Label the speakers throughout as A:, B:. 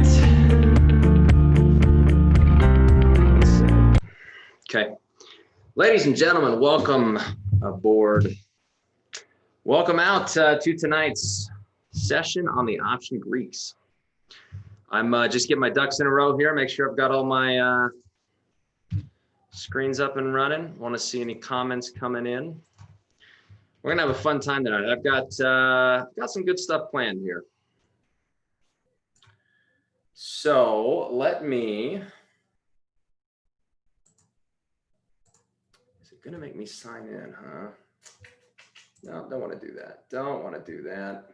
A: right. Okay. Ladies and gentlemen, welcome aboard. Welcome out to tonight's session on the option Greeks. I'm just getting my ducks in a row here. Make sure I've got all my screens up and running. Want to see any comments coming in. We're gonna have a fun time tonight. I've got some good stuff planned here. So let me. Is it gonna make me sign in, huh? No, don't want to do that. Don't want to do that.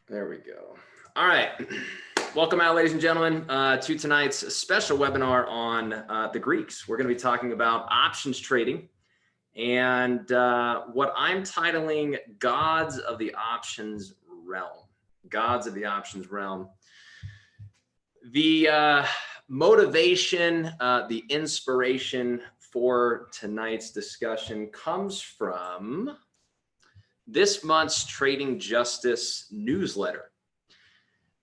A: There we go. All right. Welcome out, ladies and gentlemen, to tonight's special webinar on the Greeks. We're going to be talking about options trading and what I'm titling Gods of the Options Realm. Gods of the Options Realm. The motivation, the inspiration for tonight's discussion comes from this month's Trading Justice newsletter.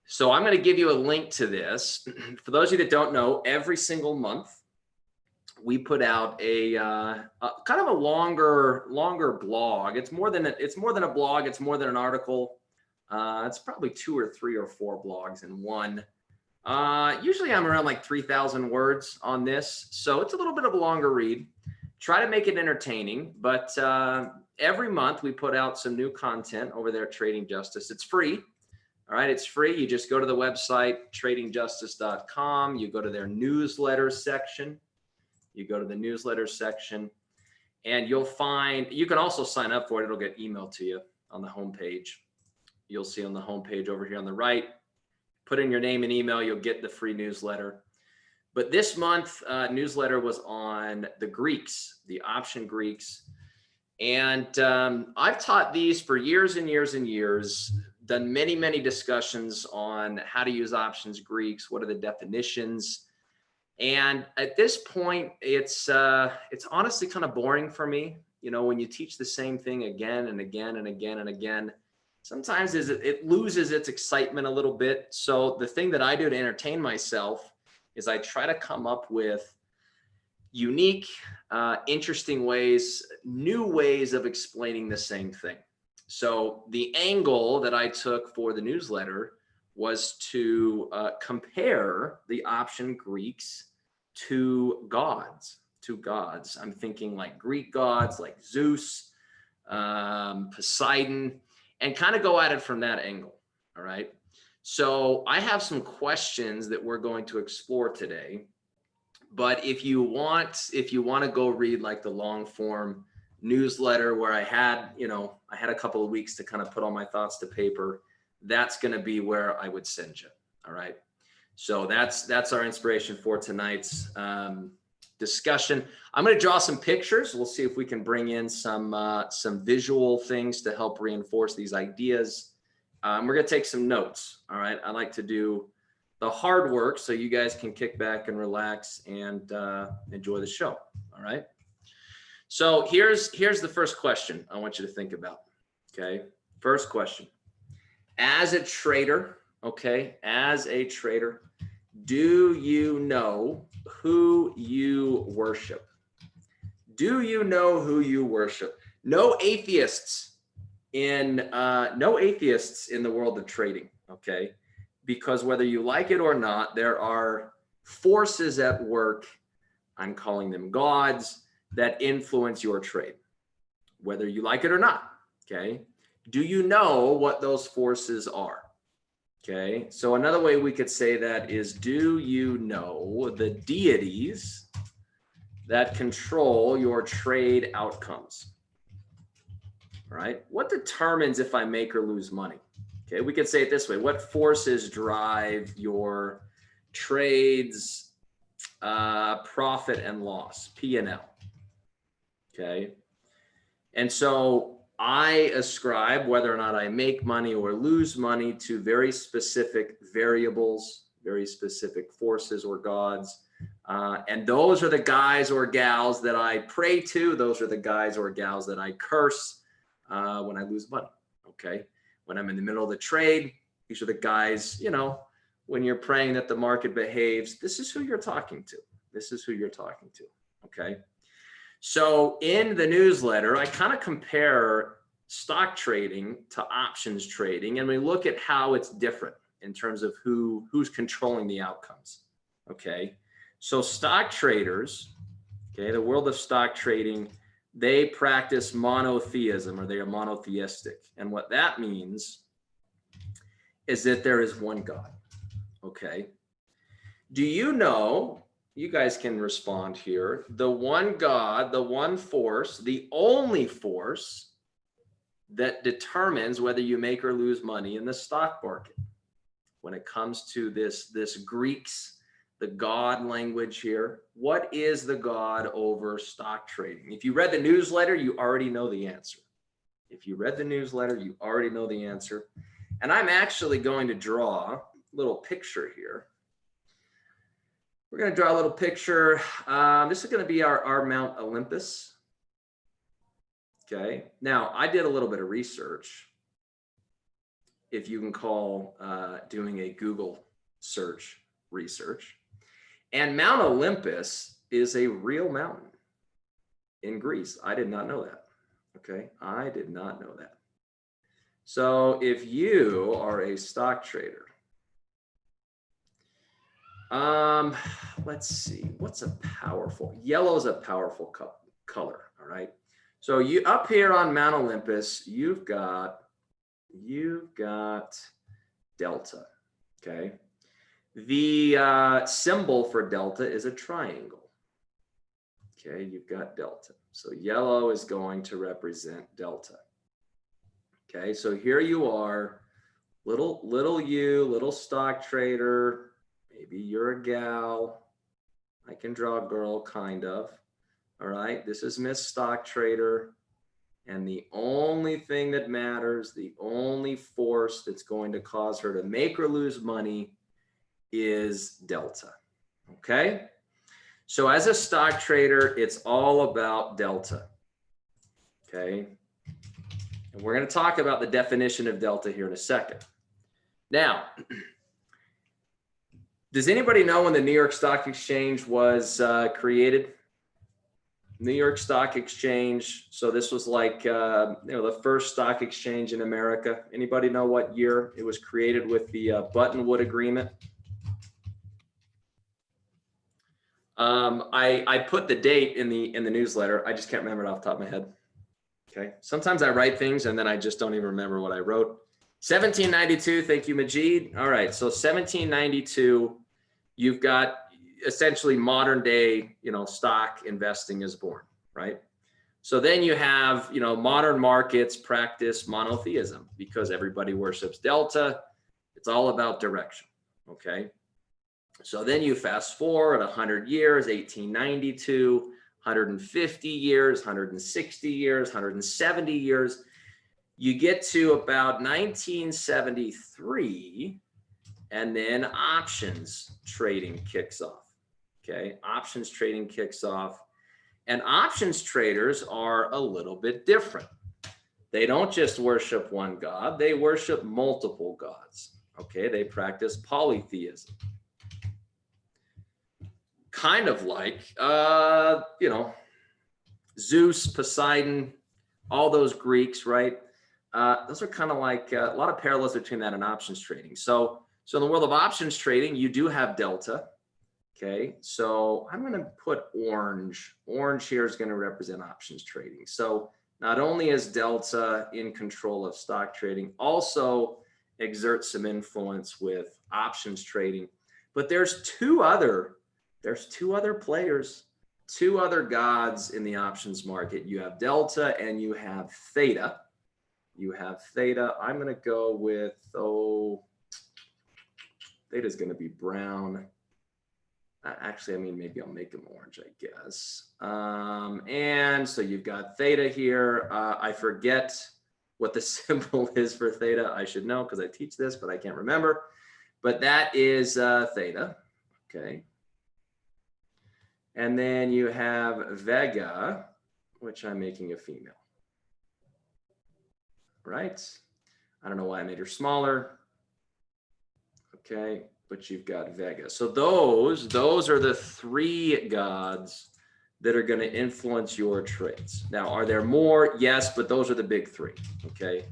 A: So I'm going to give you a link to this. For those of you that don't know, every single month we put out a kind of a longer blog. It's more than a blog. It's more than an article. It's probably 2 or 3 or 4 blogs in one. Usually I'm around like 3,000 words on this, so it's a little bit of a longer read. Try to make it entertaining, but every month we put out some new content over there at Trading Justice. It's free. All right, it's free. You just go to the website, tradingjustice.com. You go to their newsletter section. You go to the newsletter section, and you'll find, you can also sign up for it. It'll get emailed to you on the homepage. You'll see on the homepage over here on the right. Put in your name and email, you'll get the free newsletter. But this month, newsletter was on the Greeks, the option Greeks. And I've taught these for years and years and years, done many, many discussions on how to use options Greeks, what are the definitions. And at this point, it's honestly kind of boring for me. You know, when you teach the same thing again and again and again and again, sometimes it loses its excitement a little bit. So the thing that I do to entertain myself is I try to come up with unique, interesting ways, new ways of explaining the same thing. So the angle that I took for the newsletter was to compare the option Greeks to gods. I'm thinking like Greek gods, like Zeus, Poseidon, and kind of go at it from that angle. All right. So I have some questions that we're going to explore today. But if you want to go read like the long form newsletter where I had a couple of weeks to kind of put all my thoughts to paper, that's going to be where I would send you. All right. So that's our inspiration for tonight's discussion. I'm going to draw some pictures. We'll see if we can bring in some visual things to help reinforce these ideas. We're going to take some notes. All right. I like to do the hard work so you guys can kick back and relax and enjoy the show. All right. So here's the first question I want you to think about. Okay. First question. As a trader, do you know who you worship? Do you know who you worship? No atheists in the world of trading. Okay. Because whether you like it or not, there are forces at work, I'm calling them gods, that influence your trade, whether you like it or not, okay? Do you know what those forces are? Okay, so another way we could say that is, do you know the deities that control your trade outcomes? All right, what determines if I make or lose money? Okay, we could say it this way. What forces drive your trades, profit and loss, P&L? Okay, and so I ascribe whether or not I make money or lose money to very specific variables, very specific forces or gods. And those are the guys or gals that I pray to. Those are the guys or gals that I curse when I lose money. Okay. When I'm in the middle of the trade, these are the guys, you know, when you're praying that the market behaves, this is who you're talking to. This is who you're talking to. Okay. So in the newsletter, I kind of compare stock trading to options trading, and we look at how it's different in terms of who's controlling the outcomes. Okay. So stock traders, okay, the world of stock trading, they practice monotheism, or they are monotheistic. And what that means is that there is one God. Okay. Do you know, you guys can respond here, the one God, the one force, the only force that determines whether you make or lose money in the stock market? When it comes to this Greeks, the God language here, what is the God over stock trading? If you read the newsletter, you already know the answer. If you read the newsletter, you already know the answer. And I'm actually going to draw a little picture here. We're going to draw a little picture. This is going to be our Mount Olympus. Okay. Now, I did a little bit of research, if you can call doing a Google search research. And Mount Olympus is a real mountain in Greece. I did not know that. Okay. I did not know that. So if you are a stock trader, let's see, what's a powerful, yellow is a powerful color. All right. So you up here on Mount Olympus, you've got delta. Okay. The symbol for delta is a triangle. Okay. You've got delta. So yellow is going to represent delta. Okay. So here you are, little you, little stock trader. Maybe you're a gal. I can draw a girl, kind of. All right. This is Miss Stock Trader. And the only thing that matters, the only force that's going to cause her to make or lose money is delta. Okay. So as a stock trader, it's all about delta. Okay. And we're going to talk about the definition of delta here in a second. Now, does anybody know when the New York Stock Exchange was created? New York Stock Exchange. So this was like, the first stock exchange in America. Anybody know what year it was created with the Buttonwood Agreement? I put the date in the newsletter. I just can't remember it off the top of my head. Okay. Sometimes I write things and then I just don't even remember what I wrote. 1792. Thank you, Majid. All right. So 1792, you've got essentially modern day, stock investing is born, right? So then you have, modern markets practice monotheism because everybody worships delta. It's all about direction. Okay. So then you fast forward 100 years, 1892, 150 years, 160 years, 170 years. You get to about 1973, and then options trading kicks off. Okay, options trading kicks off, and options traders are a little bit different. They don't just worship one God, they worship multiple gods. Okay, they practice polytheism. Kind of like, Zeus, Poseidon, all those Greeks, right? Those are kind of like a lot of parallels between that and options trading. So in the world of options trading, you do have delta. Okay, so I'm going to put orange. Orange here is going to represent options trading. So not only is delta in control of stock trading, also exerts some influence with options trading. But there's two other players, two other gods in the options market. You have delta and you have theta. I'm going to go with, theta's going to be brown. Actually, maybe I'll make them orange, I guess. And so you've got theta here. I forget what the symbol is for theta. I should know because I teach this, but I can't remember. But that is theta. Okay. And then you have vega, which I'm making a female. Right? I don't know why I made her smaller. Okay, but you've got vega. So those are the three gods that are going to influence your trades. Now, are there more? Yes, but those are the big three. Okay.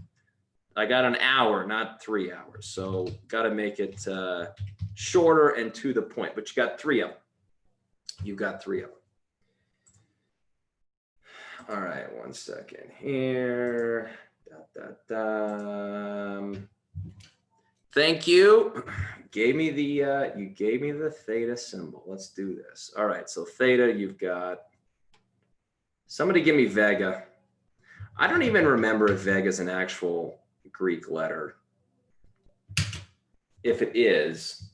A: I got an hour, not 3 hours. So got to make it shorter and to the point, but you got three of them. You've got three of them. All right, 1 second here. Thank you. You gave me the theta symbol. Let's do this. All right, so theta, you've got, somebody give me vega. I don't even remember if vega is an actual Greek letter. If it is,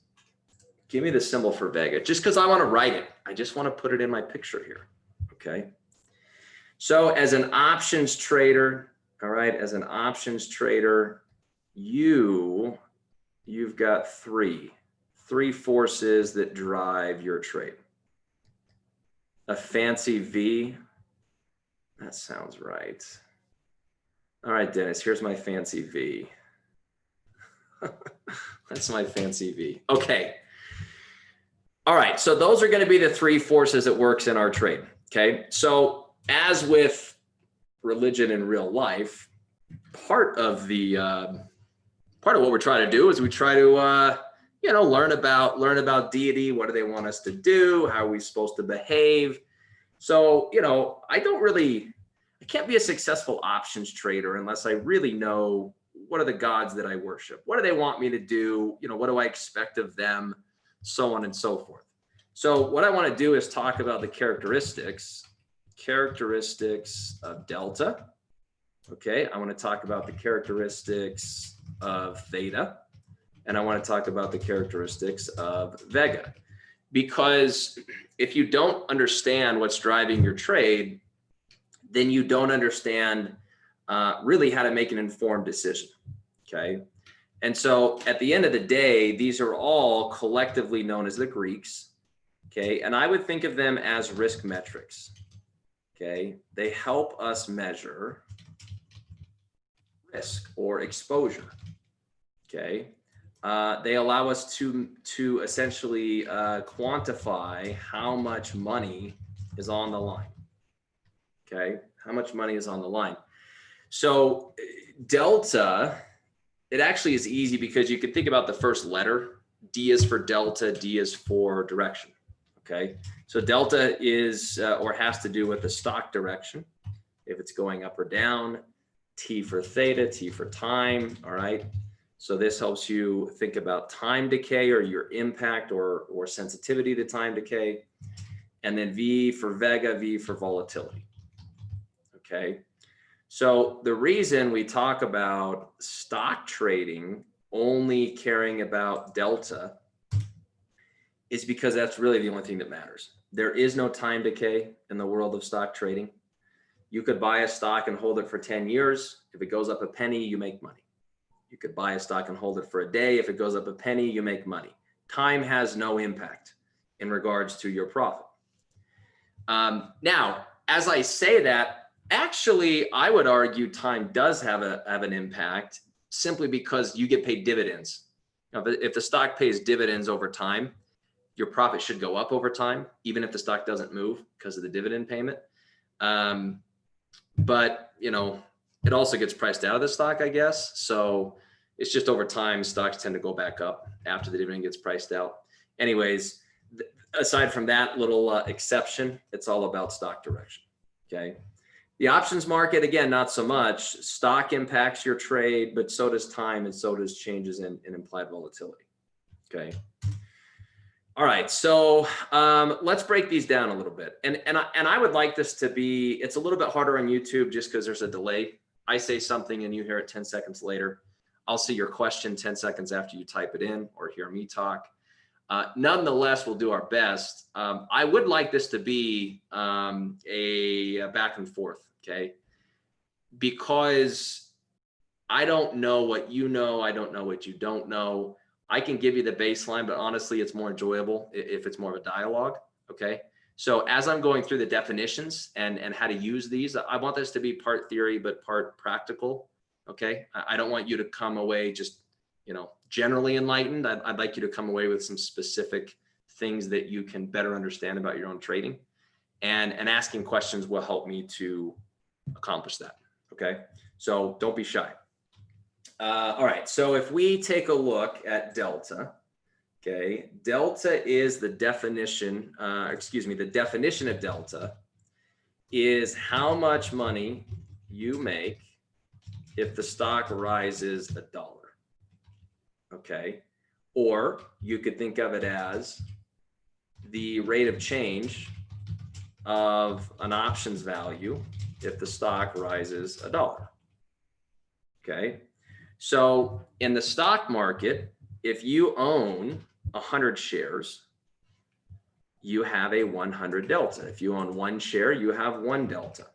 A: give me the symbol for vega, just because I want to write it. I just want to put it in my picture here. Okay. So as an options trader, all right, as an options trader, you've got three forces that drive your trade. A fancy V. That sounds right. All right, Dennis, here's my fancy V. That's my fancy V. Okay. All right, so those are going to be the three forces that works in our trade. Okay, so as with religion in real life, part of what we're trying to do is we try to learn about deity. What do they want us to do? How are we supposed to behave? So I can't be a successful options trader unless I really know what are the gods that I worship. What do they want me to do? What do I expect of them? So on and so forth. So what I want to do is talk about the characteristics of delta. Okay, I want to talk about the characteristics of theta, and I want to talk about the characteristics of vega. Because if you don't understand what's driving your trade, then you don't understand really how to make an informed decision. Okay, and so at the end of the day, these are all collectively known as the Greeks. Okay, and I would think of them as risk metrics. Okay, they help us measure risk or exposure. Okay, they allow us to essentially quantify how much money is on the line. Okay, how much money is on the line. So delta, it actually is easy because you can think about the first letter. D is for delta, D is for direction. Okay, so delta is or has to do with the stock direction, if it's going up or down. T for theta, T for time. All right, so this helps you think about time decay or your impact or sensitivity to time decay. And then V for vega, V for volatility. Okay, so the reason we talk about stock trading only caring about delta is because that's really the only thing that matters. There is no time decay in the world of stock trading. You could buy a stock and hold it for 10 years. If it goes up a penny, you make money. You could buy a stock and hold it for a day. If it goes up a penny, you make money. Time has no impact in regards to your profit. Now, as I say that, actually, I would argue time does have an impact simply because you get paid dividends. Now, if the stock pays dividends over time, your profit should go up over time, even if the stock doesn't move because of the dividend payment. But it also gets priced out of the stock, I guess. So it's just over time, stocks tend to go back up after the dividend gets priced out. Anyways, aside from that little exception, it's all about stock direction. Okay. The options market, again, not so much. Stock impacts your trade, but so does time, and so does changes in implied volatility. Okay. All right, so let's break these down a little bit. And I would like this to be, it's a little bit harder on YouTube just because there's a delay. I say something and you hear it 10 seconds later. I'll see your question 10 seconds after you type it in or hear me talk. Nonetheless, we'll do our best. I would like this to be a back and forth, okay? Because I don't know what you know. I don't know what you don't know. I can give you the baseline, but honestly, it's more enjoyable if it's more of a dialogue, okay? So as I'm going through the definitions and how to use these, I want this to be part theory, but part practical. Okay. I don't want you to come away just, generally enlightened. I'd like you to come away with some specific things that you can better understand about your own trading, and asking questions will help me to accomplish that. Okay. So don't be shy. All right. So if we take a look at delta, okay, delta is the definition, the definition of delta is how much money you make if the stock rises $1. Okay. Or you could think of it as the rate of change of an options value if the stock rises $1. Okay. So in the stock market, if you own 100 shares, you have a 100 delta. If you own 1 share, you have 1 delta.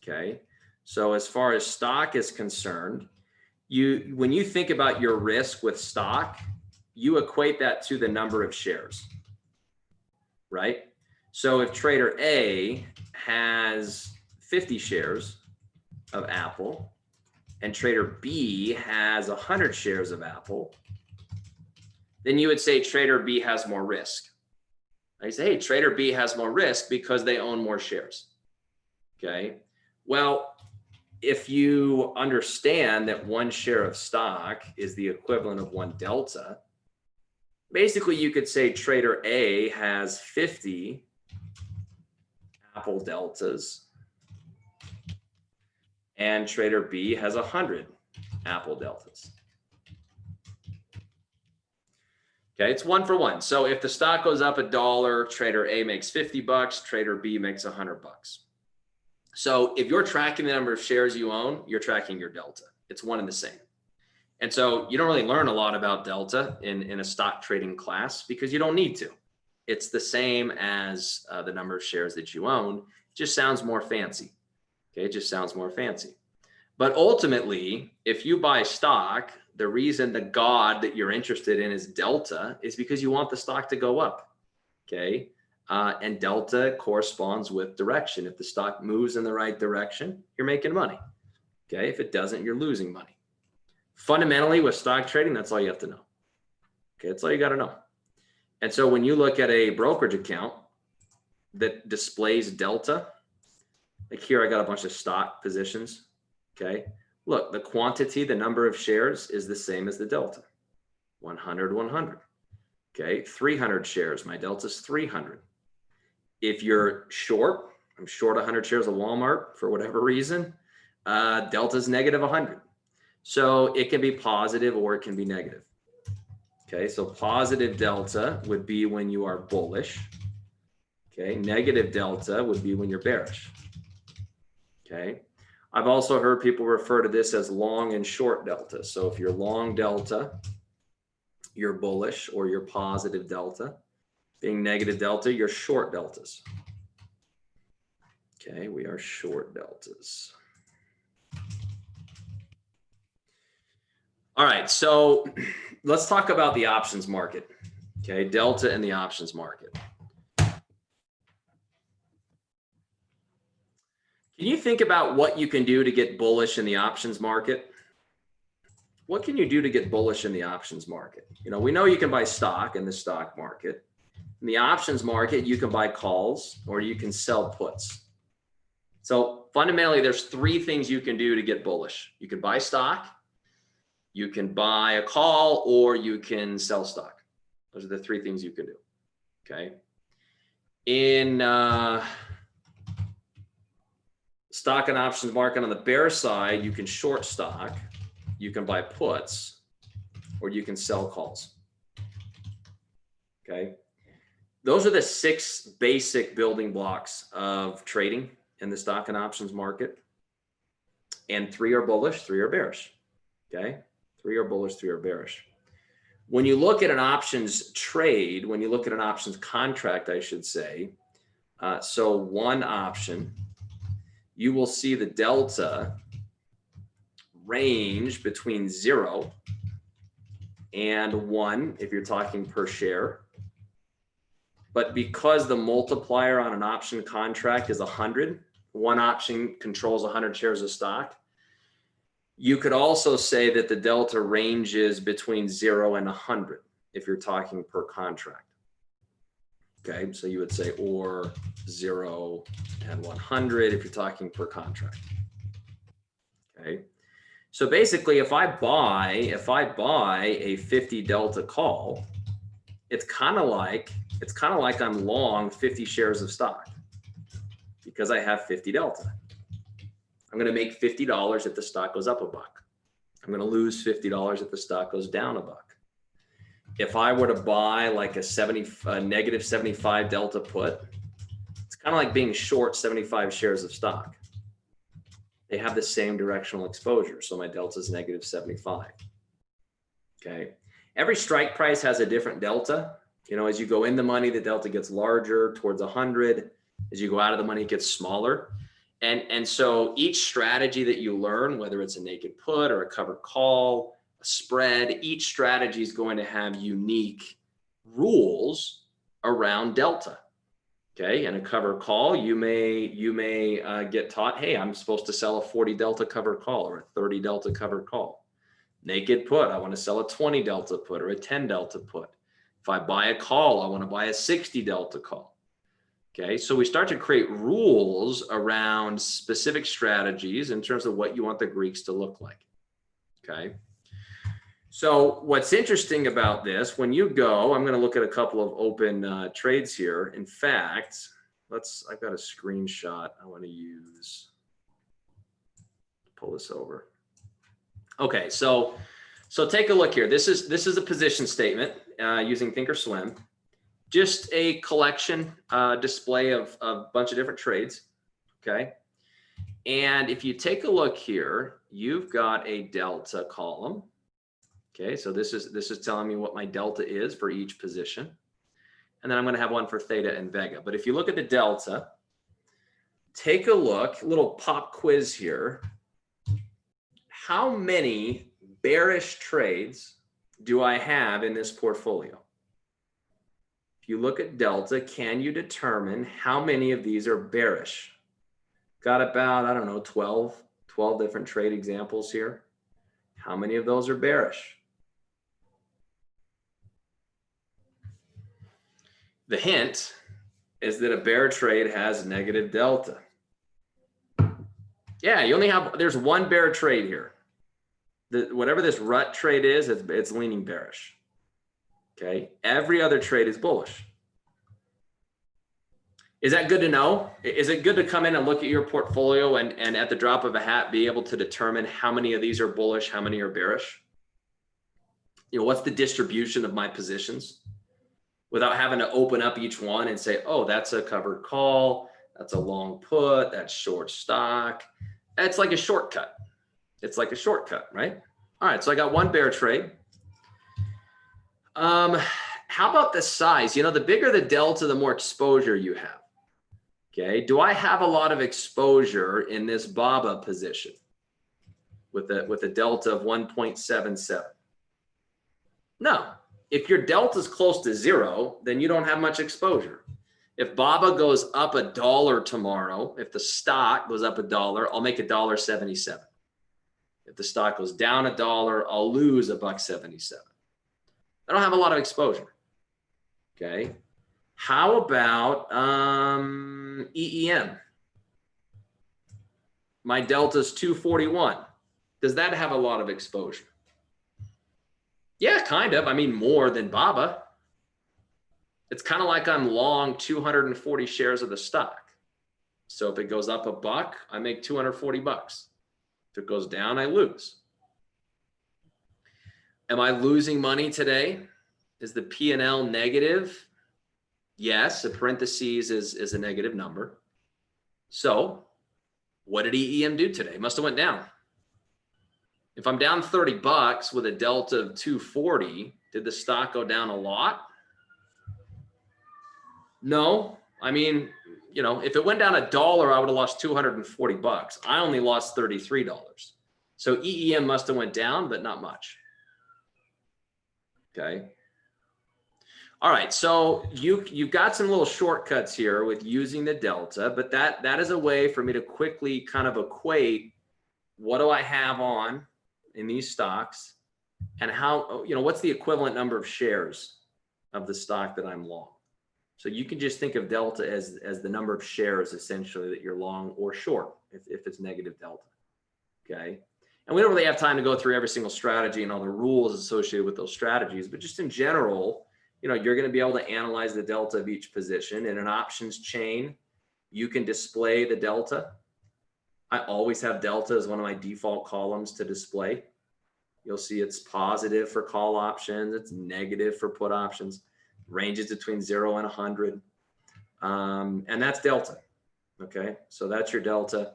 A: Okay. So as far as stock is concerned, when you think about your risk with stock, you equate that to the number of shares, right? So if trader A has 50 shares of Apple and trader B has 100 shares of Apple, then you would say trader B has more risk. I say, hey, trader B has more risk because they own more shares. Okay. Well, if you understand that 1 share of stock is the equivalent of 1 delta, basically you could say trader A has 50 Apple deltas and trader B has 100 Apple deltas. Okay, it's 1 for 1. So if the stock goes up $1, trader A makes $50, trader B makes $100. So if you're tracking the number of shares you own, you're tracking your delta. It's one and the same. And so you don't really learn a lot about delta in a stock trading class because you don't need to. It's the same as the number of shares that you own. It just sounds more fancy. Okay, it just sounds more fancy. But ultimately, if you buy stock, the reason the God that you're interested in is delta is because you want the stock to go up. Okay. And delta corresponds with direction. If the stock moves in the right direction, you're making money. Okay. If it doesn't, you're losing money. Fundamentally with stock trading, that's all you have to know. Okay. That's all you got to know. And so when you look at a brokerage account that displays delta, like here, I got a bunch of stock positions. Okay. Look, the quantity, the number of shares is the same as the delta. 100, 100. Okay. 300 shares. My delta is 300. If you're short, I'm short 100 shares of Walmart for whatever reason, delta is negative 100. So it can be positive or it can be negative. Okay. So positive delta would be when you are bullish. Okay. Negative delta would be when you're bearish. Okay. I've also heard people refer to this as long and short delta. So if you're long delta, you're bullish, or you're positive delta. Being negative delta, you're short deltas. Okay, we are short deltas. All right, so let's talk about the options market. Okay, delta and the options market. Can you think about what you can do to get bullish in the options market? What can you do to get bullish in the options market? We know you can buy stock in the stock market. In the options market, you can buy calls or you can sell puts. So fundamentally, there's 3 things you can do to get bullish. You can buy stock, you can buy a call, or you can sell stock. Those are the 3 things you can do. Okay. In stock and options market, on the bear side, you can short stock, you can buy puts, or you can sell calls. Okay. Those are the 6 basic building blocks of trading in the stock and options market. And 3 are bullish, 3 are bearish. Okay. 3 are bullish, 3 are bearish. When you look at an options trade, when you look at an options contract, I should say, so one option, you will see the delta range between 0 and 1 if you're talking per share. But because the multiplier on an option contract is 100, one option controls 100 shares of stock, you could also say that the delta ranges between 0 and 100 if you're talking per contract. Okay, so you would say or 0 and 100 if you're talking per contract. Okay, so basically if I buy a 50 delta call, it's kind of like I'm long 50 shares of stock because I have 50 delta. I'm going to make $50 if the stock goes up $1. I'm going to lose $50 if the stock goes down $1. If I were to buy like a negative 75 delta put, it's kind of like being short 75 shares of stock. They have the same directional exposure. So my delta is negative 75. Okay. Every strike price has a different delta. You know, as you go in the money, the delta gets larger towards 100. As you go out of the money, it gets smaller. And so each strategy that you learn, whether it's a naked put or a covered call, a spread, each strategy is going to have unique rules around delta. Okay, and a covered call, you may get taught, hey, I'm supposed to sell a 40 delta covered call or a 30 delta covered call. Naked put, I want to sell a 20 delta put or a 10 delta put. If I buy a call, I want to buy a 60 delta call. Okay, so we start to create rules around specific strategies in terms of what you want the Greeks to look like. Okay, so what's interesting about this, when you go, I'm going to look at a couple of open trades here. In fact, I've got a screenshot I want to use. Pull this over. Okay, so take a look here. This is a position statement using Thinkorswim. Just a collection display of a bunch of different trades. Okay, and if you take a look here, you've got a delta column. Okay, so this is telling me what my delta is for each position. And then I'm going to have one for theta and vega. But if you look at the delta, take a look, a little pop quiz here. How many bearish trades do I have in this portfolio? If you look at delta, can you determine how many of these are bearish? Got about, I don't know, 12 different trade examples here. How many of those are bearish? The hint is that a bear trade has negative delta. Yeah, you only have, there's one bear trade here. Whatever this rut trade is, it's leaning bearish. Okay, every other trade is bullish. Is that good to know? Is it good to come in and look at your portfolio and at the drop of a hat be able to determine how many of these are bullish, how many are bearish? You know, what's the distribution of my positions? Without having to open up each one and say, oh, that's a covered call, that's a long put, that's short stock. It's like a shortcut. It's like a shortcut, right? All right, so I got one bear trade. How about the size? You know, the bigger the delta, the more exposure you have. Okay, do I have a lot of exposure in this BABA position with a delta of 1.77? No. If your delta is close to 0, then you don't have much exposure. If BABA goes up $1 tomorrow, if the stock goes up $1, I'll make $1.77. If the stock goes down $1, I'll lose $1.77. I don't have a lot of exposure. Okay. How about EEM? My delta is 241. Does that have a lot of exposure? Yeah, kind of. I mean, more than BABA. It's kind of like I'm long 240 shares of the stock. So if it goes up $1, I make 240 bucks. If it goes down, I lose. Am I losing money today? Is the P&L negative? Yes, the parentheses is a negative number. So what did EEM do today? Must have went down. If I'm down 30 bucks with a delta of 240, did the stock go down a lot? No. I mean, you know, if it went down $1, I would have lost 240 bucks. I only lost $33. So EEM must have went down, but not much. Okay. All right, so you've got some little shortcuts here with using the delta, but that is a way for me to quickly kind of equate what do I have on in these stocks and how, what's the equivalent number of shares of the stock that I'm long. So you can just think of delta as the number of shares essentially that you're long or short if it's negative delta, okay? And we don't really have time to go through every single strategy and all the rules associated with those strategies, but just in general, you're going to be able to analyze the delta of each position. In an options chain, you can display the delta. I always have delta as one of my default columns to display. You'll see it's positive for call options. It's negative for put options. Ranges between 0 and 100. And that's delta. Okay, so that's your delta.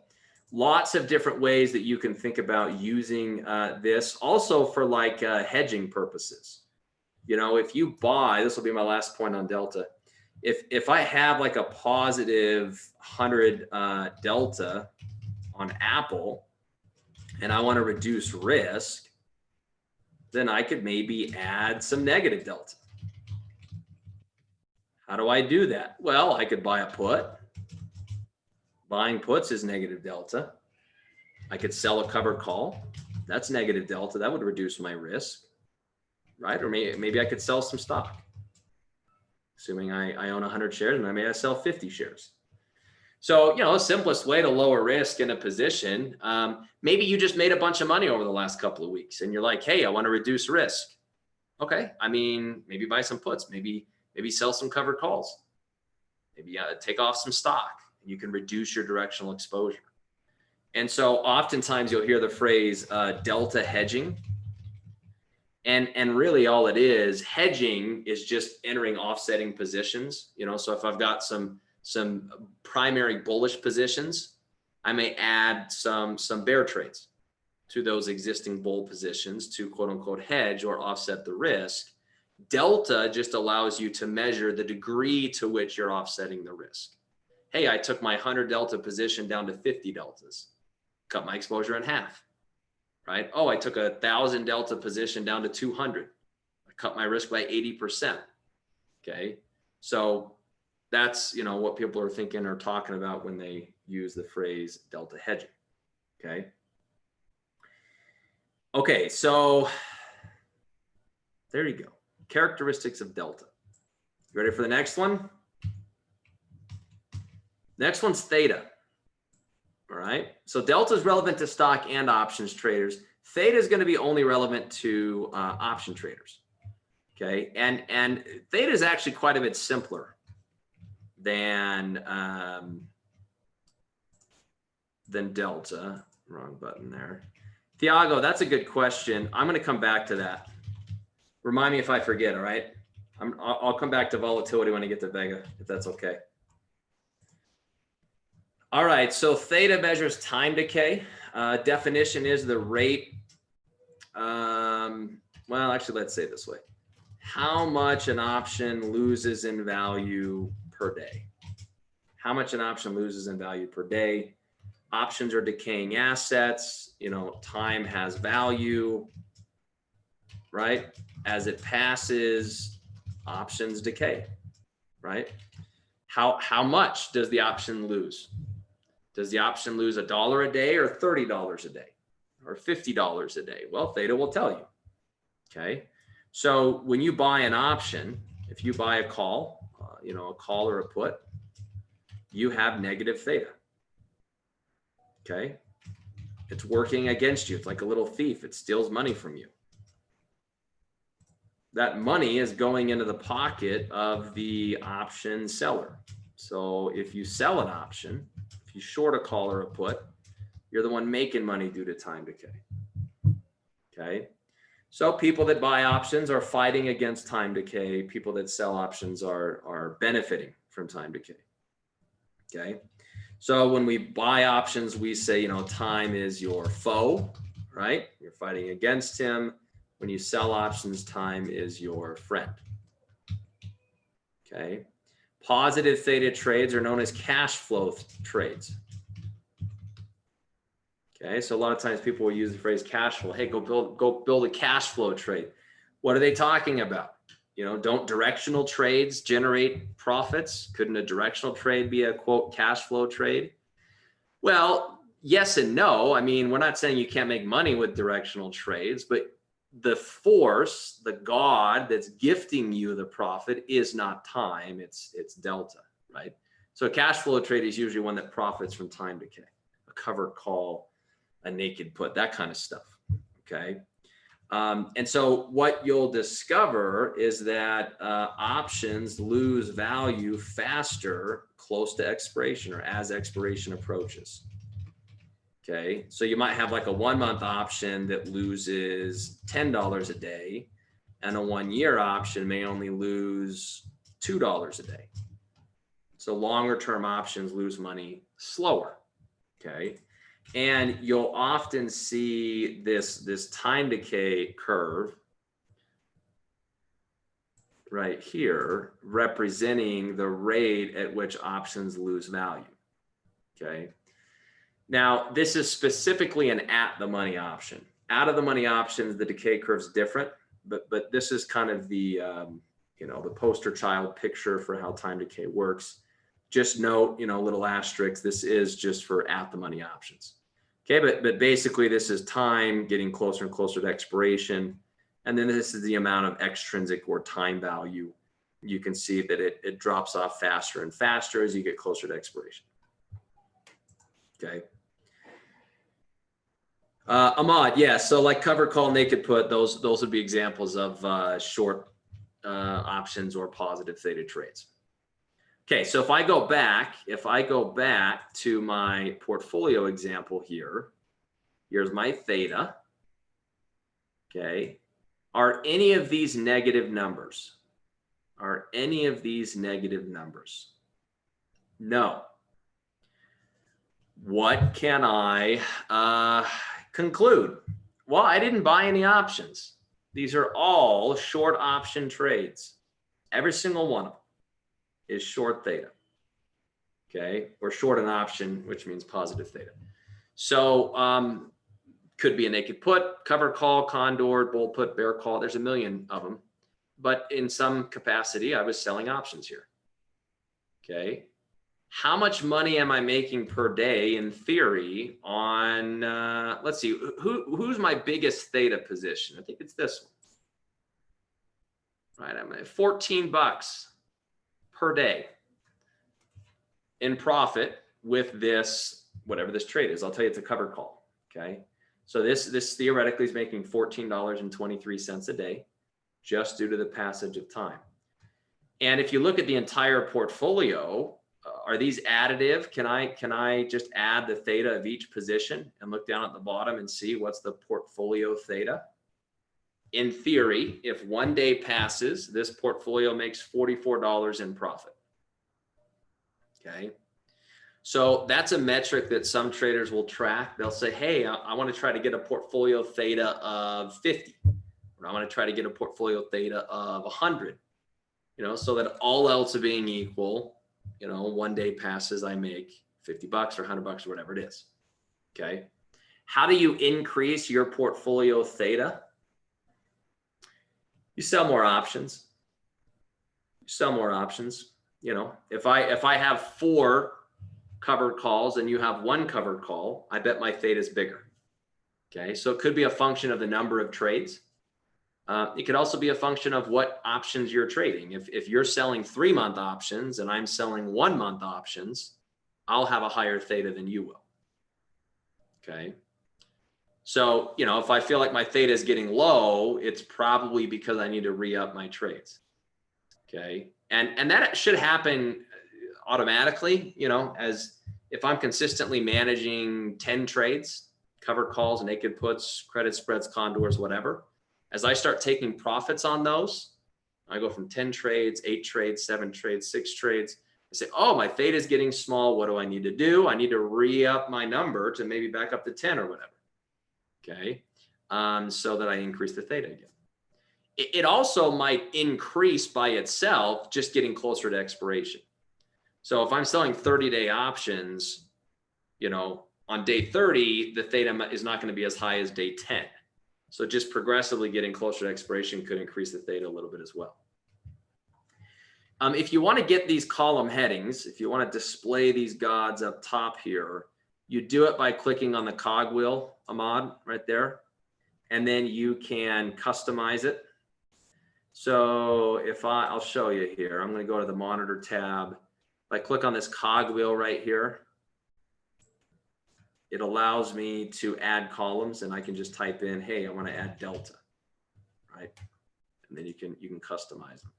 A: Lots of different ways that you can think about using this also for like hedging purposes. If you buy, this will be my last point on delta. If I have like a positive 100 delta on Apple and I want to reduce risk, then I could maybe add some negative delta. How do I do that? Well, I could buy a put. Buying puts is negative delta. I could sell a covered call. That's negative delta. That would reduce my risk, right? Or maybe I could sell some stock. Assuming I own 100 shares, and maybe I sell 50 shares. So, the simplest way to lower risk in a position, maybe you just made a bunch of money over the last couple of weeks and you're like, hey, I want to reduce risk. Okay. Maybe buy some puts, maybe sell some covered calls, maybe take off some stock. You can reduce your directional exposure. And so oftentimes you'll hear the phrase delta hedging. And really all it is, hedging is just entering offsetting positions. So if I've got some primary bullish positions, I may add some bear trades to those existing bull positions to quote unquote hedge or offset the risk. Delta just allows you to measure the degree to which you're offsetting the risk. Hey, I took my 100 delta position down to 50 deltas, cut my exposure in half, right? Oh, I took 1,000 delta position down to 200. I cut my risk by 80%. Okay. So that's, what people are thinking or talking about when they use the phrase delta hedging. Okay. Okay. So there you go. Characteristics of delta. You ready for the next one? Next one's theta. All right. So delta is relevant to stock and options traders. Theta is going to be only relevant to option traders. Okay. And theta is actually quite a bit simpler than delta. Wrong button there. Thiago, that's a good question. I'm going to come back to that. Remind me if I forget. All right. I'll come back to volatility when I get to vega, if that's okay. All right, so theta measures time decay. Definition is the rate. Well, actually, let's say it this way. How much an option loses in value per day? How much an option loses in value per day? Options are decaying assets. Time has value, right? As it passes, options decay, right? How much does the option lose? Does the option lose $1 a day or $30 a day or $50 a day? Well, theta will tell you. Okay. So when you buy an option, if you buy a call, a call or a put, you have negative theta. Okay. It's working against you. It's like a little thief. It steals money from you. That money is going into the pocket of the option seller. So if you sell an option, if you short a call or a put, you're the one making money due to time decay. Okay. So people that buy options are fighting against time decay. People that sell options are benefiting from time decay. Okay. So when we buy options, we say, time is your foe, right? You're fighting against him. When you sell options, time is your friend. Okay. Positive theta trades are known as cash flow trades. Okay, so a lot of times people will use the phrase cash flow. Hey, go build a cash flow trade. What are they talking about? You know, don't directional trades generate profits? Couldn't a directional trade be a quote cash flow trade? Well, yes and no. I mean, we're not saying you can't make money with directional trades, but the force, the God that's gifting you the profit is not time, it's delta, right? So a cash flow trade is usually one that profits from time decay, a covered call, a naked put, that kind of stuff, okay? And so what you'll discover is that options lose value faster close to expiration or as expiration approaches. Okay, so you might have like a 1 month option that loses $10 a day, and a 1 year option may only lose $2 a day. So longer term options lose money slower. Okay, and you'll often see this time decay curve right here representing the rate at which options lose value. Okay. Now, this is specifically an at the money option. Out of the money options, the decay curve is different, but this is kind of the you know, the poster child picture for how time decay works. Just note, you know, little asterisk, this is just for at the money options. Okay, but basically this is time getting closer and closer to expiration, and then this is the amount of extrinsic or time value. You can see that it drops off faster and faster as you get closer to expiration. Okay. Ahmad, yeah, so like cover call, naked put, those would be examples of short options or positive theta trades. Okay, so if I go back to my portfolio example here, here's my theta. Okay, are any of these negative numbers? Are any of these negative numbers? No. What can I conclude? Well, I didn't buy any options. These are all short option trades. Every single one of them is short theta. Okay, or short an option, which means positive theta. So could be a naked put, cover call, condor, bull put, bear call. There's a million of them. But in some capacity, I was selling options here. Okay. How much money am I making per day in theory on, let's see, who's my biggest theta position? I think it's this one. Right, I'm at 14 bucks per day in profit with this, whatever this trade is. I'll tell you it's a covered call, okay? So this theoretically is making $14.23 a day just due to the passage of time. And if you look at the entire portfolio, are these additive? Can I just add the theta of each position and look down at the bottom and see what's the portfolio theta? In theory, if 1 day passes, this portfolio makes $44 in profit. Okay. So that's a metric that some traders will track. They'll say, hey, I want to try to get a portfolio theta of 50, or I want to try to get a portfolio theta of 100, you know, so that all else being equal, you know, 1 day passes, I make 50 bucks or 100 bucks or whatever it is. Okay. How do you increase your portfolio theta? You sell more options. You sell more options. You know, if I have 4 covered calls and you have 1 covered call, I bet my theta is bigger. Okay. So it could be a function of the number of trades. It could also be a function of what options you're trading. If you're selling 3-month options and I'm selling 1-month options, I'll have a higher theta than you will. Okay. So, you know, if I feel like my theta is getting low, it's probably because I need to re-up my trades. Okay. And that should happen automatically, you know, as if I'm consistently managing 10 trades, covered calls, naked puts, credit spreads, condors, whatever. As I start taking profits on those, I go from 10 trades, 8 trades, 7 trades, 6 trades. I say, oh, my theta is getting small. What do I need to do? I need to re-up my number to maybe back up to 10 or whatever. Okay. So that I increase the theta again. It also might increase by itself, just getting closer to expiration. So if I'm selling 30-day options, you know, on day 30, the theta is not going to be as high as day 10. So just progressively getting closer to expiration could increase the theta a little bit as well. If you want to get these column headings, if you want to display these gods up top here, you do it by clicking on the cogwheel, Ahmad, right there. And then you can customize it. So if I'll show you here, I'm going to go to the monitor tab. If I click on this cogwheel right here, it allows me to add columns, and I can just type in, hey, I want to add delta, right? And then you can customize them.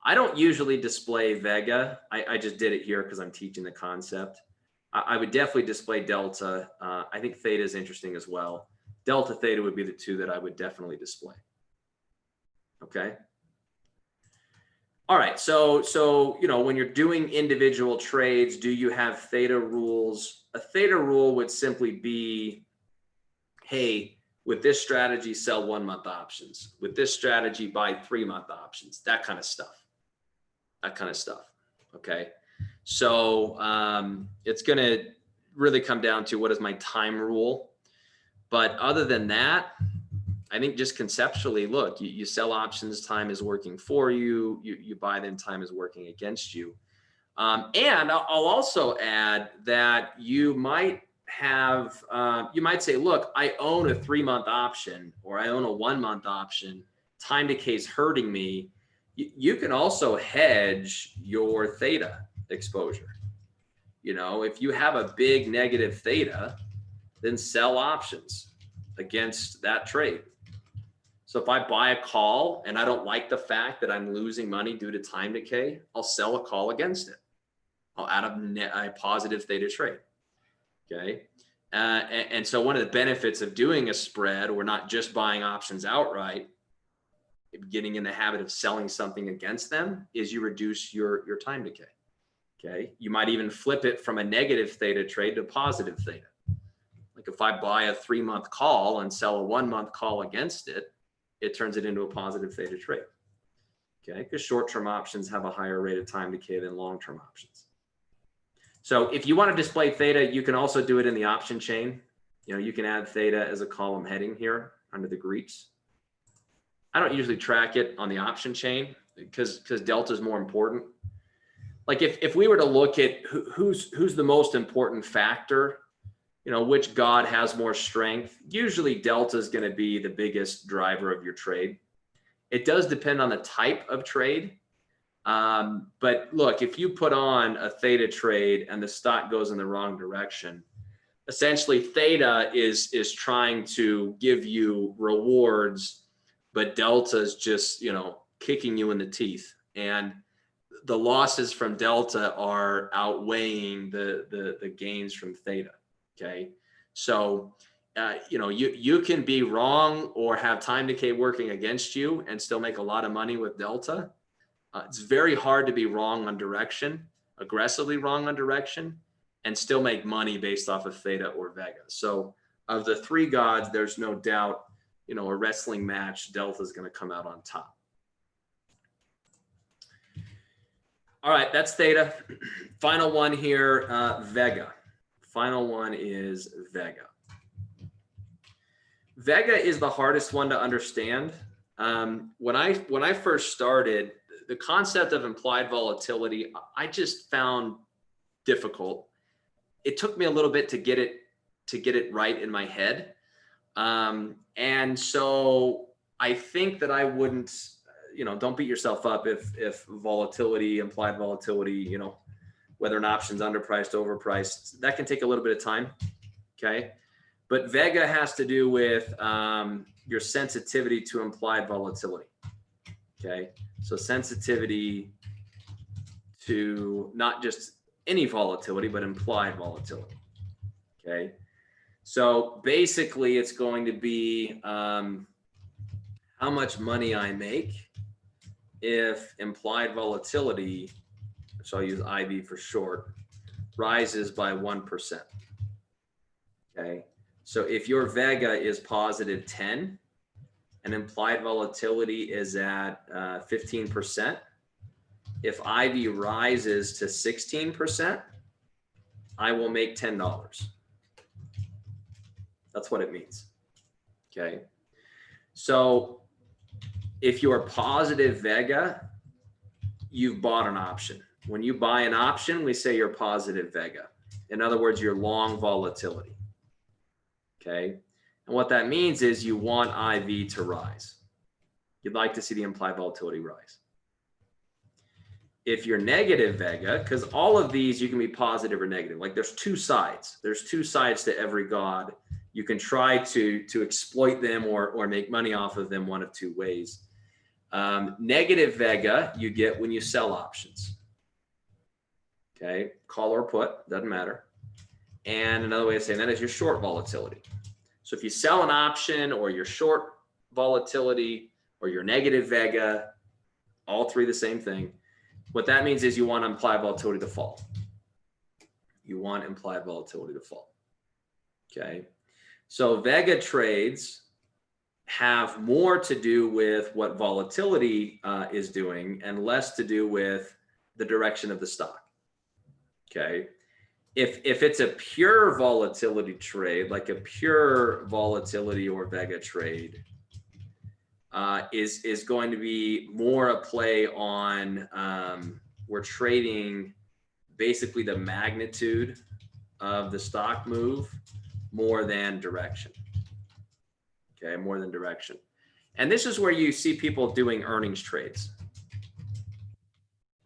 A: I don't usually display vega. I just did it here because I'm teaching the concept. I would definitely display delta. I think theta is interesting as well. Delta, theta would be the two that I would definitely display. Okay. All right. So you know, when you're doing individual trades, do you have theta rules? A theta rule would simply be, hey, with this strategy, sell 1 month options. With this strategy, buy 3 month options. That kind of stuff. That kind of stuff. Okay. So it's going to really come down to what is my time rule. But other than that, I think just conceptually, look, you sell options, time is working for you. You buy them, time is working against you. And I'll also add that you might have, you might say, look, I own a 3 month option, or I own a 1 month option. Time decay is hurting me. You can also hedge your theta exposure. You know, if you have a big negative theta, then sell options against that trade. So if I buy a call and I don't like the fact that I'm losing money due to time decay, I'll sell a call against it. I'll add a positive theta trade. Okay. And so one of the benefits of doing a spread, or not just buying options outright, getting in the habit of selling something against them, is you reduce your time decay. Okay. You might even flip it from a negative theta trade to positive theta. Like if I buy a 3 month call and sell a 1 month call against it, it turns it into a positive theta trade. Okay. Because short-term options have a higher rate of time decay than long-term options. So if you want to display theta, you can also do it in the option chain. You know, you can add theta as a column heading here under the Greeks. I don't usually track it on the option chain because delta is more important. Like if we were to look at who's the most important factor, you know, which god has more strength, usually delta is going to be the biggest driver of your trade. It does depend on the type of trade. But look, if you put on a theta trade and the stock goes in the wrong direction, essentially theta is trying to give you rewards, but delta is just, you know, kicking you in the teeth, and the losses from delta are outweighing the gains from theta. Okay. So, you know, you can be wrong or have time decay working against you and still make a lot of money with delta. It's very hard to be wrong on direction, aggressively wrong on direction, and still make money based off of theta or vega. So of the 3 gods, there's no doubt, you know, a wrestling match, delta is going to come out on top. All right, that's theta. Final one here, vega. Final one is vega. Vega is the hardest one to understand. When I first started, the concept of implied volatility, I just found difficult. It took me a little bit to get it right in my head. And so I think that I wouldn't, you know, don't beat yourself up if volatility, implied volatility, you know, whether an option's underpriced, overpriced, that can take a little bit of time. Okay. But vega has to do with your sensitivity to implied volatility. Okay. So sensitivity to not just any volatility, but implied volatility. Okay. So basically it's going to be how much money I make if implied volatility, which I'll use IV for short, rises by 1%. Okay. So if your vega is positive 10 and implied volatility is at 15%, if IV rises to 16%, I will make $10. That's what it means. Okay. So if your positive vega you've bought an option. When you buy an option, we say you're positive vega. In other words, you're long volatility. Okay. And what that means is you want IV to rise. You'd like to see the implied volatility rise. If you're negative vega, because all of these you can be positive or negative. Like there's two sides. There's two sides to every god. You can try to exploit them or make money off of them one of two ways. Negative vega you get when you sell options. Okay, call or put, doesn't matter. And another way of saying that is your short volatility. So if you sell an option or you're short volatility or you're negative vega, all three the same thing. What that means is you want implied volatility to fall. You want implied volatility to fall. Okay. So vega trades have more to do with what volatility is doing and less to do with the direction of the stock. Okay. If it's a pure volatility trade, like a pure volatility or vega trade, is going to be more a play on we're trading basically the magnitude of the stock move more than direction. Okay, more than direction. And this is where you see people doing earnings trades.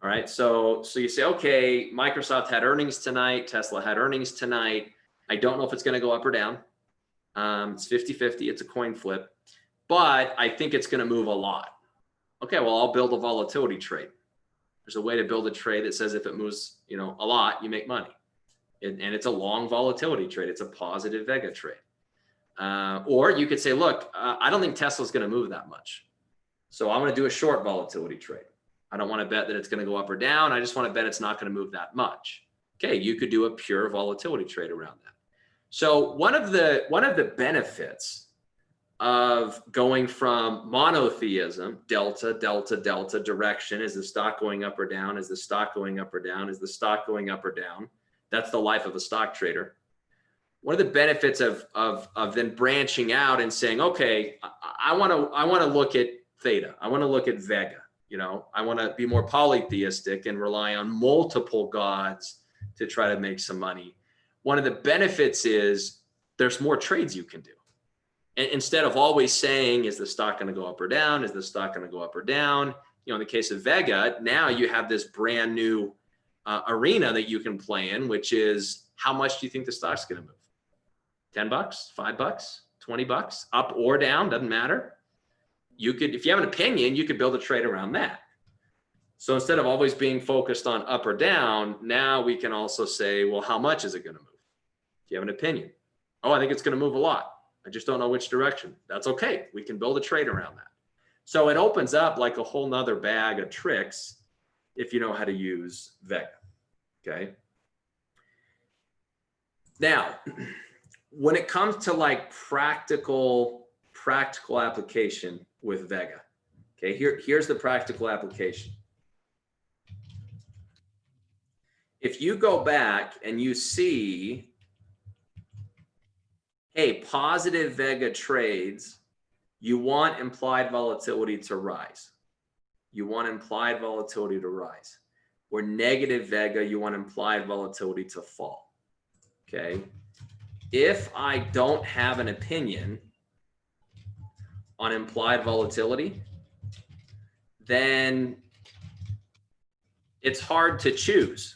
A: All right, so you say, okay, Microsoft had earnings tonight, Tesla had earnings tonight. I don't know if it's going to go up or down. It's 50-50, it's a coin flip. But I think it's going to move a lot. Okay, well, I'll build a volatility trade. There's a way to build a trade that says if it moves, a lot, you make money. And it's a long volatility trade. It's a positive vega trade. Or you could say, look, I don't think Tesla's going to move that much. So I'm going to do a short volatility trade. I don't want to bet that it's going to go up or down. I just want to bet it's not going to move that much. Okay, you could do a pure volatility trade around that. So one of the benefits of going from monotheism, delta, delta, delta direction, is the stock going up or down? Is the stock going up or down? Is the stock going up or down? That's the life of a stock trader. One of the benefits of then branching out and saying, okay, I want to look at theta. I want to look at vega. I want to be more polytheistic and rely on multiple gods to try to make some money. One of the benefits is there's more trades you can do. Instead of always saying, is the stock going to go up or down? Is the stock going to go up or down? In the case of vega, now you have this brand new arena that you can play in, which is how much do you think the stock's going to move? 10 bucks, 5 bucks, 20 bucks, up or down, doesn't matter. You could, if you have an opinion, you could build a trade around that. So instead of always being focused on up or down, now we can also say, well, how much is it going to move? Do you have an opinion? Oh, I think it's going to move a lot. I just don't know which direction. That's okay. We can build a trade around that. So it opens up like a whole nother bag of tricks if you know how to use vega. Okay. Now, when it comes to like practical application with vega, okay, here's the practical application. If you go back and you see, hey, positive vega trades, you want implied volatility to rise. You want implied volatility to rise. Or negative vega, you want implied volatility to fall. Okay. If I don't have an opinion on implied volatility, then it's hard to choose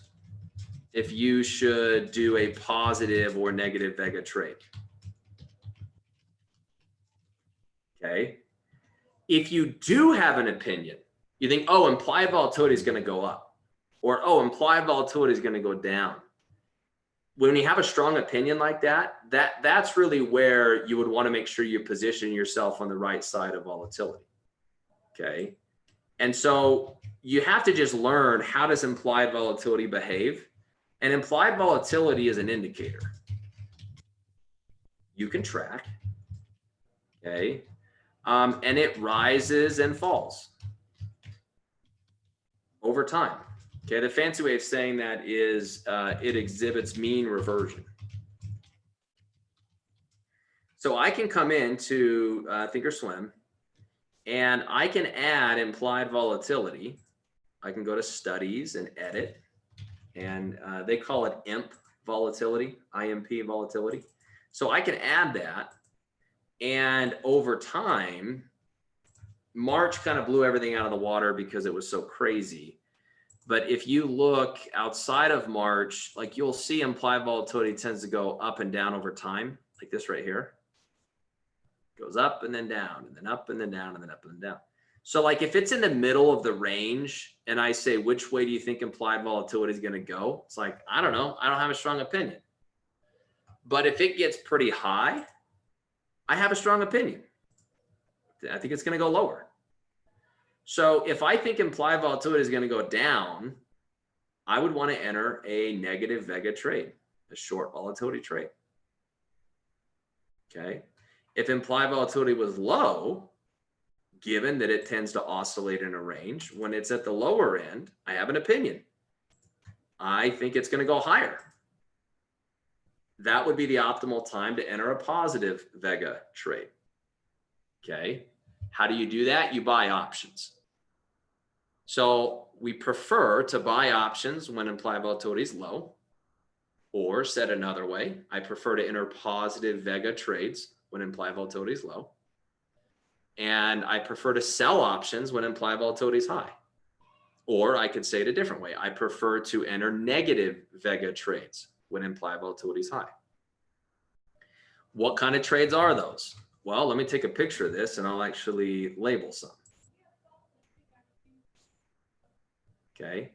A: if you should do a positive or negative vega trade. Okay. If you do have an opinion, you think, oh, implied volatility is going to go up, or, oh, implied volatility is going to go down. When you have a strong opinion like that, that's really where you would want to make sure you position yourself on the right side of volatility. Okay. And so you have to just learn, how does implied volatility behave? And implied volatility is an indicator you can track. Okay. And it rises and falls over time. Okay, the fancy way of saying that is it exhibits mean reversion. So I can come into Thinkorswim and I can add implied volatility I can go to studies and edit, and they call it IMP volatility, IMP volatility. So I can add that, and over time, March kind of blew everything out of the water because it was so crazy. But if you look outside of March, like you'll see implied volatility tends to go up and down over time, like this right here. Goes up and then down, and then up and then down, and then up and then down. So like if it's in the middle of the range and I say, which way do you think implied volatility is going to go? It's like, I don't know. I don't have a strong opinion. But if it gets pretty high, I have a strong opinion. I think it's going to go lower. So if I think implied volatility is going to go down, I would want to enter a negative vega trade, a short volatility trade. Okay. If implied volatility was low, given that it tends to oscillate in a range, when it's at the lower end, I have an opinion. I think it's going to go higher. That would be the optimal time to enter a positive vega trade. Okay. How do you do that? You buy options. So we prefer to buy options when implied volatility is low, or said another way, I prefer to enter positive vega trades when implied volatility is low. And I prefer to sell options when implied volatility is high. Or I could say it a different way. I prefer to enter negative vega trades when implied volatility is high. What kind of trades are those? Well, let me take a picture of this and I'll actually label some. Okay.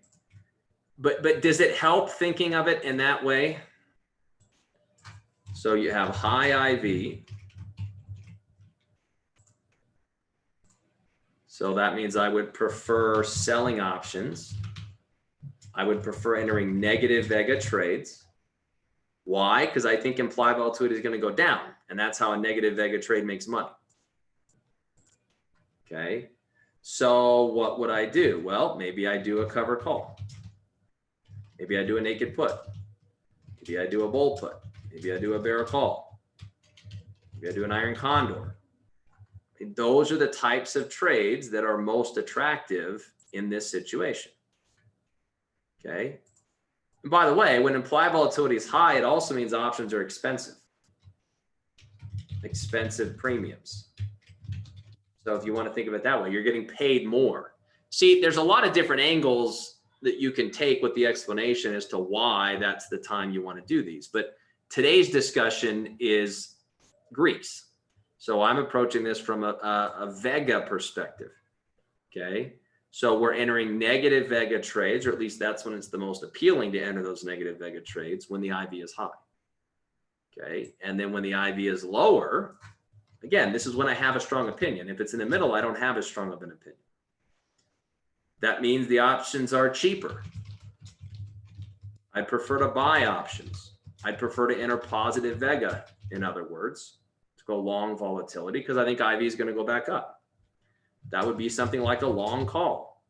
A: But does it help thinking of it in that way? So you have high IV. So that means I would prefer selling options. I would prefer entering negative vega trades. Why? Because I think implied volatility is going to go down, and that's how a negative vega trade makes money. Okay. So what would I do? Well, maybe I do a cover call. Maybe I do a naked put. Maybe I do a bull put. Maybe I do a bear call. Maybe I do an iron condor. Those are the types of trades that are most attractive in this situation. Okay. And by the way, when implied volatility is high, it also means options are expensive. Expensive premiums. So if you want to think of it that way, you're getting paid more. See, there's a lot of different angles that you can take with the explanation as to why that's the time you want to do these. But today's discussion is Greeks. So I'm approaching this from a vega perspective. Okay. So we're entering negative vega trades, or at least that's when it's the most appealing to enter those negative vega trades, when the IV is high. Okay. And then when the IV is lower, again, this is when I have a strong opinion. If it's in the middle, I don't have as strong of an opinion. That means the options are cheaper. I prefer to buy options. I'd prefer to enter positive vega, in other words, to go long volatility, because I think IV is going to go back up. That would be something like a long call,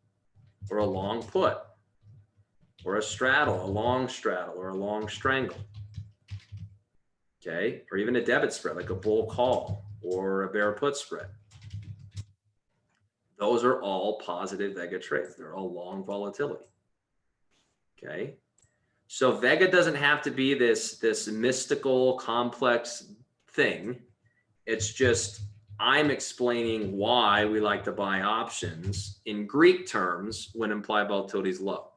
A: or a long put, or a straddle, a long straddle, or a long strangle. Okay, or even a debit spread, like a bull call or a bear put spread. Those are all positive vega trades. They're all long volatility. Okay, so vega doesn't have to be this mystical, complex thing. It's just I'm explaining why we like to buy options in Greek terms when implied volatility is low,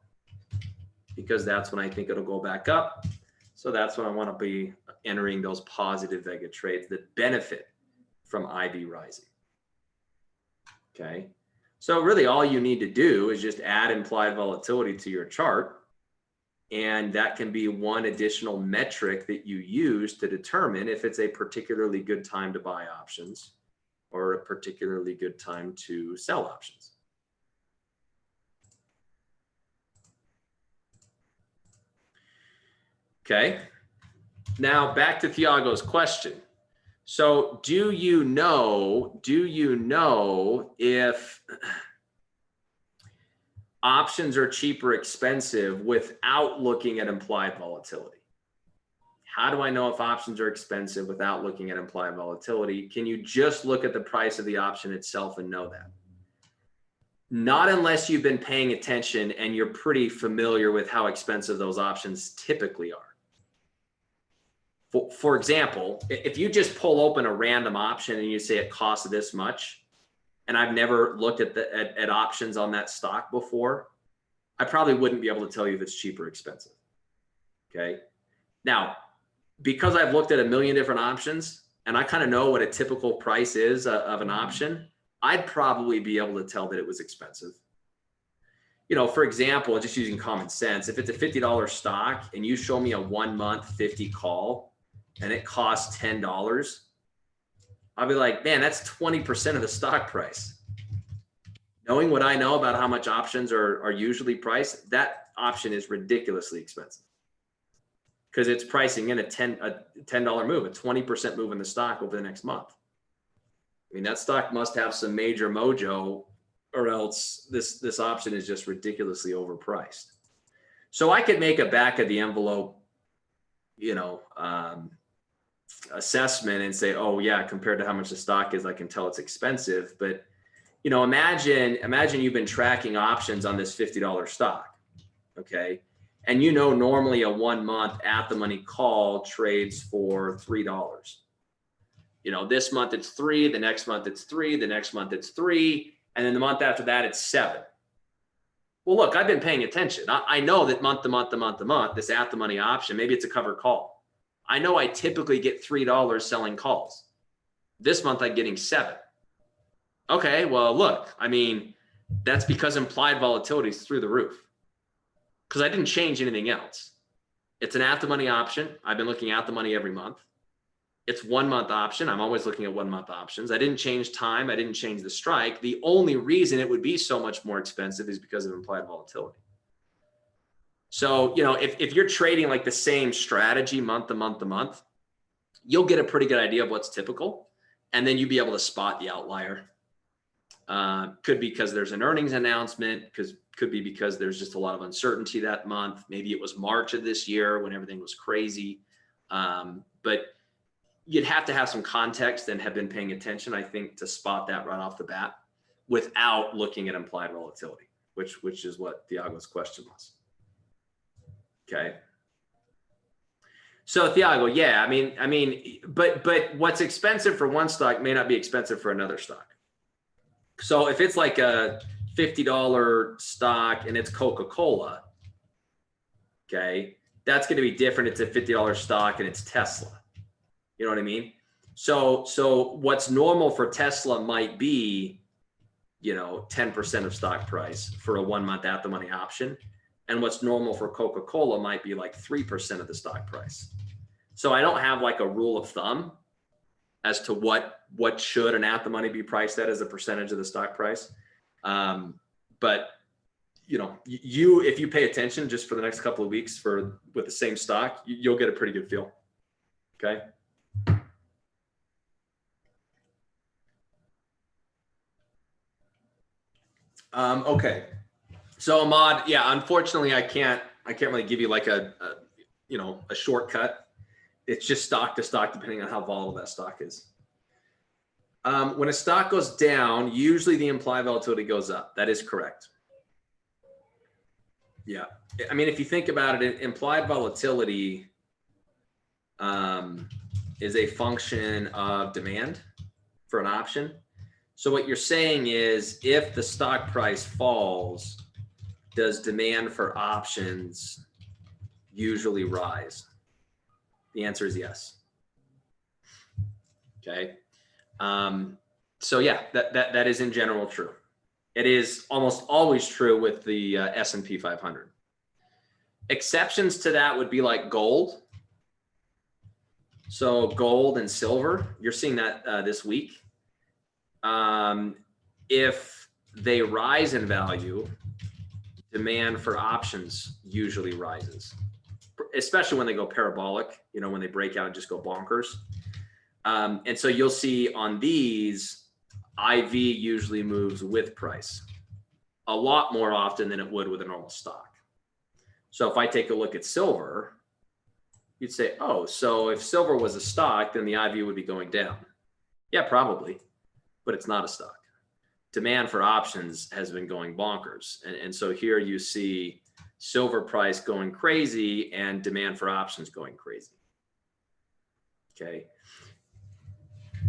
A: because that's when I think it'll go back up. So that's when I want to be entering those positive vega trades that benefit from IV rising. Okay. So really all you need to do is just add implied volatility to your chart. And that can be one additional metric that you use to determine if it's a particularly good time to buy options or a particularly good time to sell options. Okay. Now back to Thiago's question. So do you know if options are cheap or expensive without looking at implied volatility? How do I know if options are expensive without looking at implied volatility? Can you just look at the price of the option itself and know that? Not unless you've been paying attention and you're pretty familiar with how expensive those options typically are. For example, if you just pull open a random option and you say it costs this much, and I've never looked at options on that stock before, I probably wouldn't be able to tell you if it's cheap or expensive. Okay. Now, because I've looked at a million different options and I kind of know what a typical price is of an option, I'd probably be able to tell that it was expensive. You know, for example, just using common sense, if it's a $50 stock and you show me a 1 month 50 call and it costs $10, I'll be like, man, that's 20% of the stock price. Knowing what I know about how much options are usually priced, that option is ridiculously expensive because it's pricing in a $10 move, a 20% move in the stock over the next month. I mean, that stock must have some major mojo, or else this option is just ridiculously overpriced. So I could make a back of the envelope, you know, assessment and say, oh yeah, compared to how much the stock is, I can tell it's expensive. But you know, imagine you've been tracking options on this $50 stock, okay? And you know, normally a 1 month at the money call trades for $3. You know, this month it's 3, the next month it's 3, the next month it's 3, and then the month after that it's 7. Well, look, I've been paying attention. I know that month to month to month to month, this at the money option, maybe it's a covered call. I know I typically get $3 selling calls. This month I'm getting 7. Okay, well, look, I mean, that's because implied volatility is through the roof because I didn't change anything else. It's an at the money option. I've been looking at the money every month. It's 1 month option. I'm always looking at 1 month options. I didn't change time. I didn't change the strike. The only reason it would be so much more expensive is because of implied volatility. So, you know, if you're trading like the same strategy month to month to month, you'll get a pretty good idea of what's typical. And then you'll be able to spot the outlier. Could be because there's an earnings announcement, could be because there's just a lot of uncertainty that month. Maybe it was March of this year when everything was crazy. But you'd have to have some context and have been paying attention, I think, to spot that right off the bat without looking at implied volatility, which is what Thiago's question was. Okay. So Thiago, yeah, I mean, but what's expensive for one stock may not be expensive for another stock. So if it's like a $50 stock and it's Coca-Cola, okay, that's going to be different. It's a $50 stock and it's Tesla. You know what I mean? So what's normal for Tesla might be, you know, 10% of stock price for a 1 month at the money option. And what's normal for Coca-Cola might be like 3% of the stock price. So I don't have like a rule of thumb as to what should an at the money be priced at as a percentage of the stock price. But you know, if you pay attention just for the next couple of weeks with the same stock, you'll get a pretty good feel. Okay. Okay. So Ahmad, yeah, unfortunately I can't really give you like a shortcut. It's just stock to stock, depending on how volatile that stock is. When a stock goes down, usually the implied volatility goes up. That is correct. Yeah. I mean, if you think about it, implied volatility is a function of demand for an option. So what you're saying is if the stock price falls, does demand for options usually rise? The answer is yes. Okay. So yeah, that is in general true. It is almost always true with the S&P 500. Exceptions to that would be like gold. So gold and silver, you're seeing that this week. If they rise in value, demand for options usually rises, especially when they go parabolic, you know, when they break out and just go bonkers. And so you'll see on these, IV usually moves with price a lot more often than it would with a normal stock. So if I take a look at silver, you'd say, oh, so if silver was a stock, then the IV would be going down. Yeah, probably, but it's not a stock. demand for options has been going bonkers. And so here you see silver price going crazy and demand for options going crazy. Okay.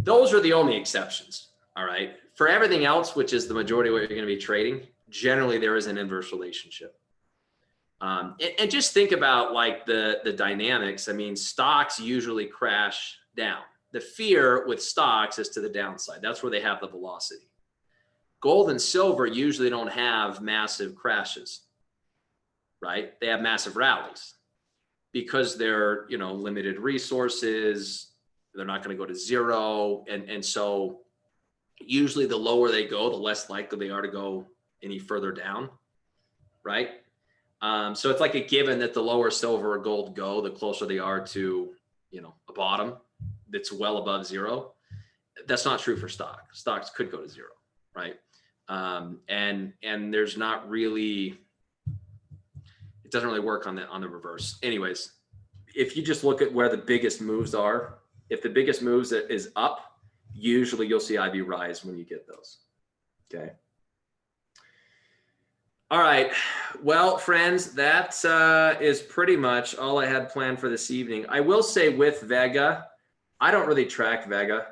A: Those are the only exceptions. All right. For everything else, which is the majority of what you're going to be trading, generally there is an inverse relationship. And just think about like the dynamics. I mean, stocks usually crash down. The fear with stocks is to the downside. That's where they have the velocity. Gold and silver usually don't have massive crashes, right? They have massive rallies because they're, you know, limited resources. They're not going to go to zero. And so usually the lower they go, the less likely they are to go any further down, right? So it's like a given that the lower silver or gold go, the closer they are to, you know, a bottom that's well above zero. That's not true for stock. Stocks could go to zero, right? And there's not really, it doesn't really work on the reverse. Anyways, if you just look at where the biggest moves are, if the biggest moves is up, usually you'll see IB rise when you get those. Okay. All right. Well, friends, that is pretty much all I had planned for this evening. I will say with Vega, I don't really track Vega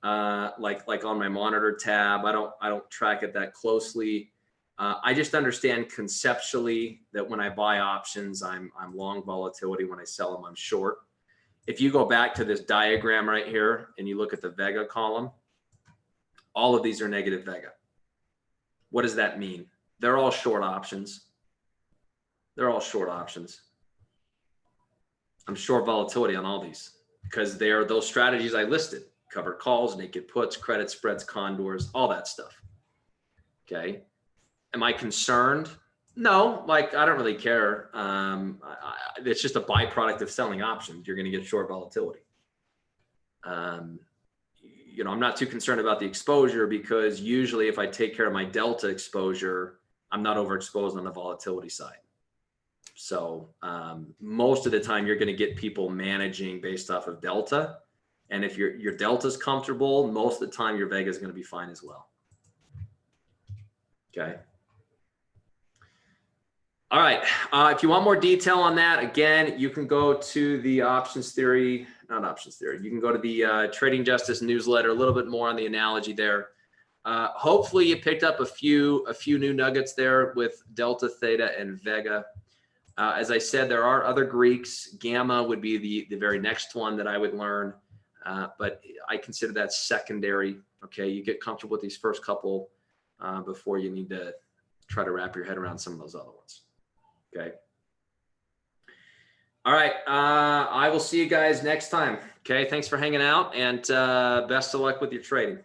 A: like on my monitor tab. I don't track it that closely. I just understand conceptually that when I buy options, I'm long volatility. When I sell them, I'm short. If you go back to this diagram right here and you look at the Vega column, all of these are negative Vega. What does that mean? They're all short options. They're all short options. I'm short volatility on all these because they are those strategies I listed: covered calls, naked puts, credit spreads, condors, all that stuff. Okay. Am I concerned? No, like I don't really care. It's just a byproduct of selling options. You're going to get short volatility. You know, I'm not too concerned about the exposure because usually if I take care of my delta exposure, I'm not overexposed on the volatility side. So most of the time you're going to get people managing based off of delta. And if your delta is comfortable, most of the time your Vega is going to be fine as well. Okay. All right. If you want more detail on that, again, you can go to the options theory, not options theory. You can go to the Trading Justice newsletter, a little bit more on the analogy there. Hopefully you picked up a few new nuggets there with Delta, Theta, and Vega. As I said, there are other Greeks. Gamma would be the very next one that I would learn, but I consider that secondary. Okay, you get comfortable with these first couple before you need to try to wrap your head around some of those other ones. Okay. All right. I will see you guys next time. Okay. Thanks for hanging out and best of luck with your trading.